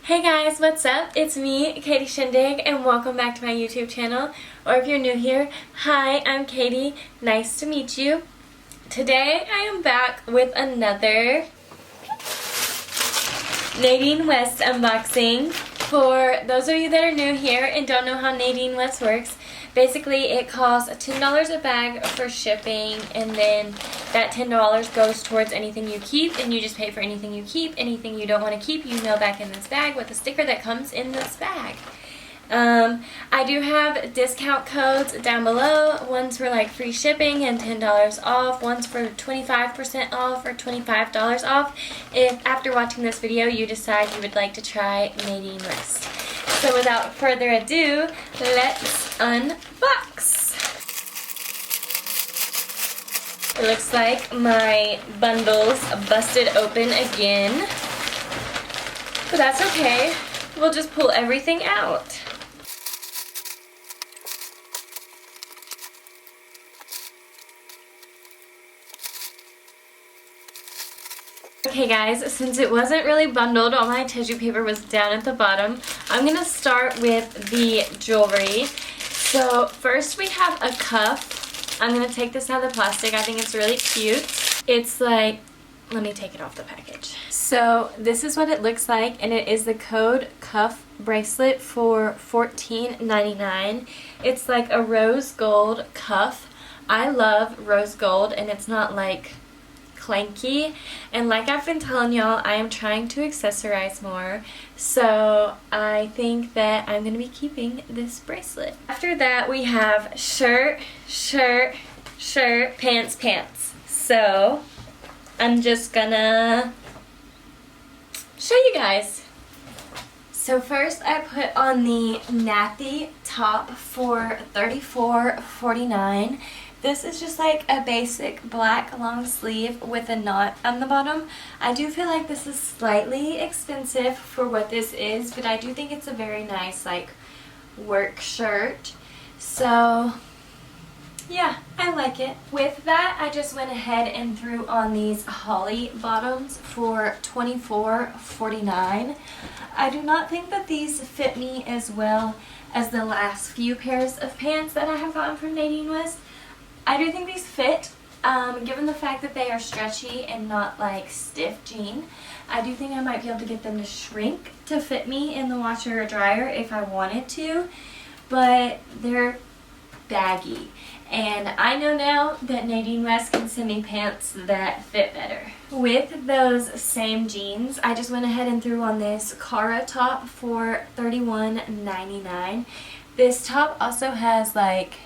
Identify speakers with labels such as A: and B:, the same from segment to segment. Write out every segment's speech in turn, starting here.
A: Hey guys, what's up? It's me, Katie Shindig, and welcome back to my YouTube channel. Or if you're new here, hi, I'm Katie. Nice to meet you. Today I am back with another Nadine West unboxing. For those of you that are new here and don't know how Nadine West works, basically it costs $10 a bag for shipping, and then that $10 goes towards anything you keep, and you just pay for anything you keep. Anything you don't want to keep, you mail back in this bag with a sticker that comes in this bag. I do have discount codes down below. One's for like free shipping and $10 off. One's for 25% off or $25 off if after watching this video you decide you would like to try Nadine West. So without further ado, let's unbox. It looks like my bundle's busted open again, but that's okay. We'll just pull everything out. Okay guys, since it wasn't really bundled, all my tissue paper was down at the bottom, I'm going to start with the jewelry. So first we have a cuff. I'm going to take this out of the plastic. I think it's really cute. It's like, let me take it off the package. So this is what it looks like, and it is the code cuff bracelet for $14.99. It's like a rose gold cuff. I love rose gold, and it's not like clanky, and like I've been telling y'all, I am trying to accessorize more, so I think that I'm going to be keeping this bracelet. After that we have shirt, shirt, shirt, pants, pants. So I'm just gonna show you guys. So first I put on the Natty top for $34.49. This is just like a basic black long sleeve with a knot on the bottom. I do feel like this is slightly expensive for what this is, but I do think it's a very nice like work shirt. So yeah, I like it. With that, I just went ahead and threw on these holly bottoms for $24.49. I do not think that these fit me as well as the last few pairs of pants that I have gotten from Nadine West. I do think these fit, given the fact that they are stretchy and not like stiff jean. I do think I might be able to get them to shrink to fit me in the washer or dryer if I wanted to, but they're baggy. And I know now that Nadine West can send me pants that fit better. With those same jeans, I just went ahead and threw on this Cara top for $31.99. This top also has like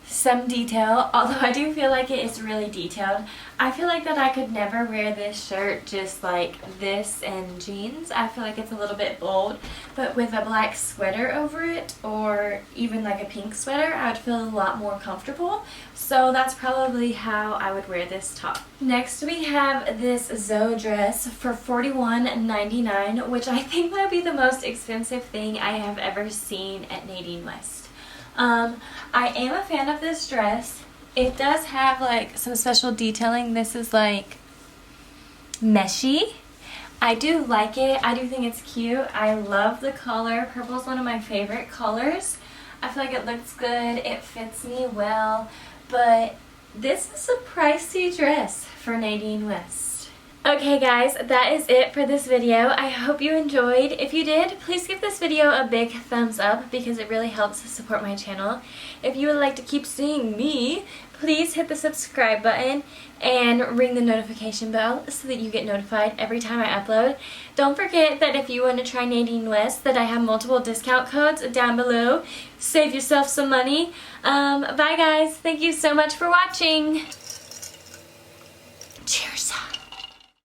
A: some detail, although I do feel like it is really detailed. I feel like that I could never wear this shirt just like this and jeans. I feel like it's a little bit bold, but with a black sweater over it or even like a pink sweater, I would feel a lot more comfortable. So that's probably how I would wear this top. Next we have this Zoe dress for $41.99, which I think might be the most expensive thing I have ever seen at Nadine West. I am a fan of this dress. It does have like some special detailing. This is like meshy. I do like it. I do think it's cute. I love the color. Purple is one of my favorite colors. I feel like it looks good. It fits me well. But this is a pricey dress for Nadine West. Okay guys, that is it for this video. I hope you enjoyed. If you did, please give this video a big thumbs up because it really helps to support my channel. If you would like to keep seeing me, please hit the subscribe button and ring the notification bell so that you get notified every time I upload. Don't forget that if you want to try Nadine West, that I have multiple discount codes down below. Save yourself some money. Bye guys. Thank you so much for watching. Cheers.